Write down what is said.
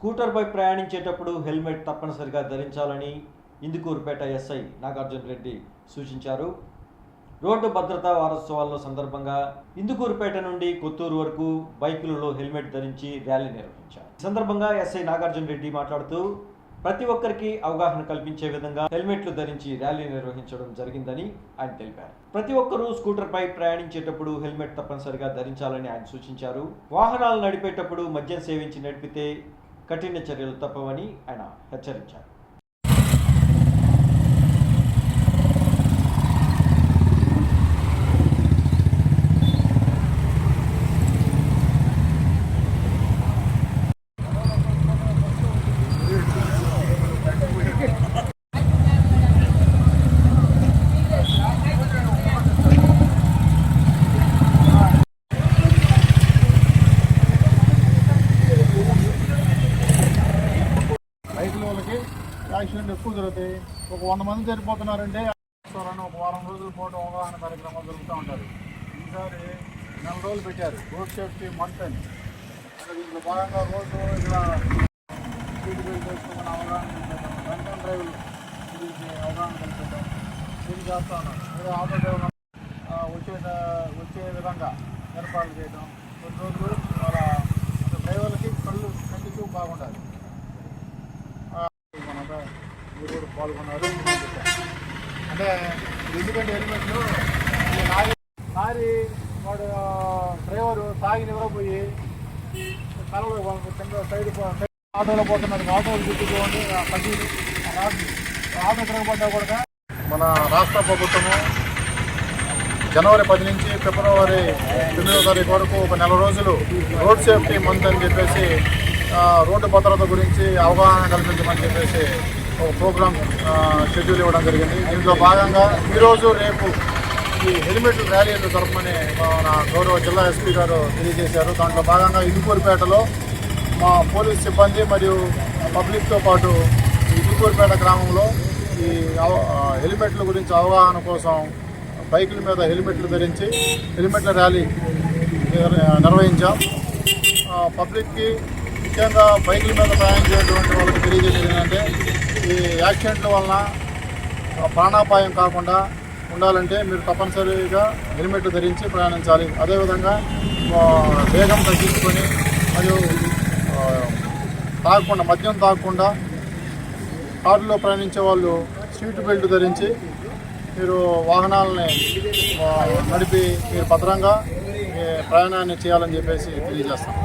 స్కూటర్పై ప్రయాణించేటప్పుడు హెల్మెట్ తప్పనిసరిగా ధరించాలని ఇందుకూరుపేట ఎస్ఐ నాగార్జున రెడ్డి సూచించారు. రోడ్డు భద్రతా వారోత్సవాల సందర్భంగా ఇందుకూరుపేట నుండి కొత్తూరు వరకు బైకులలో హెల్మెట్ ధరించి ర్యాలీ నిర్వహించారు. ఈ సందర్భంగా ఎస్ఐ నాగార్జున రెడ్డి మాట్లాడుతూ ప్రతి ఒక్కరికి అవగాహన కల్పించే విధంగా హెల్మెట్లు ధరించి ర్యాలీ నిర్వహించడం జరిగిందని ఆయన తెలిపారు. ప్రతి ఒక్కరూ స్కూటర్పై ప్రయాణించేటప్పుడు హెల్మెట్ తప్పనిసరిగా ధరించాలని ఆయన సూచించారు. వాహనాలు నడిపేటప్పుడు మద్యం సేవించి నడిపితే కఠిన చర్యలు తప్పవని ఆయన హెచ్చరించారు. బైకుల వాళ్ళకి యాక్సిడెంట్ ఎక్కువ జరుగుతాయి. ఒక 100 మంది చనిపోతున్నారంటే ఒక వారం రోజుల పాటు అవగాహన కార్యక్రమాలు జరుగుతూ ఉంటారు. ఈసారి 4 రోజులు పెట్టారు రోడ్ సేఫ్టీ మంత్ అని. దీంట్లో భాగంగా రోజు ఇలా సీట్ బెల్ట్ వేసుకుని అవగాహన కల్పించడం, డ్రంక్ డ్రైవ్లు గురించి అవగాహన కల్పించడం ఇది చేస్తూ ఉన్నాం. మీరు ఆటో డ్రైవర్ వచ్చే విధంగా ఏర్పాట్లు చేయడం. కొన్ని రోజులు వాళ్ళ డ్రైవర్లకి కంటి చూపు బాగుండాలి. మీరు కూడా పాల్గొన్నారు అంటే ఎందుకంటే హెల్మెట్లు లారీ వాడు డ్రైవరు తాగి నిద్రపోయి కలలో కింద సైడ్ ఆటోలో పోతున్నారు. ఆటోలు చుట్టుకోండి పది ఆటో తిరగబడ్డా కూడా మన రాష్ట్ర ప్రభుత్వము జనవరి 10 నుంచి ఫిబ్రవరి 9వ తారీఖు వరకు ఒక 4 రోజులు రోడ్ సేఫ్టీ మంత్ అని చెప్పేసి రోడ్డు భద్రత గురించి అవగాహన కల్పించమని చెప్పేసి ఒక ప్రోగ్రామ్ షెడ్యూల్ ఇవ్వడం జరిగింది. దీంట్లో భాగంగా ఈరోజు రేపు ఈ హెల్మెట్ ర్యాలీలు జరపమని మన గౌరవ జిల్లా ఎస్పీ గారు తెలియజేశారు. దాంట్లో భాగంగా ఇందుకూరుపేటలో మా పోలీస్ సిబ్బంది మరియు పబ్లిక్తో పాటు ఇందుకూరుపేట గ్రామంలో ఈ హెల్మెట్ల గురించి అవగాహన కోసం బైకుల మీద హెల్మెట్లు ధరించి హెల్మెట్ల ర్యాలీ నిర్వహించాం. పబ్లిక్కి ముఖ్యంగా బైకుల మీద ప్రయాణించేటువంటి వాళ్ళకి తెలియజేసేది ఏంటంటే ఈ యాక్సిడెంట్ల వలన ప్రాణాపాయం కాకుండా ఉండాలంటే మీరు తప్పనిసరిగా హెల్మెట్ ధరించి ప్రయాణించాలి. అదేవిధంగా వేగం తగ్గించుకొని మరియు మద్యం తాగకుండా కారులో ప్రయాణించే వాళ్ళు సీట్ బెల్ట్ ధరించి మీరు వాహనాలని నడిపి మీరు భద్రంగా ప్రయాణాన్ని చేయాలని చెప్పేసి తెలియజేస్తాం.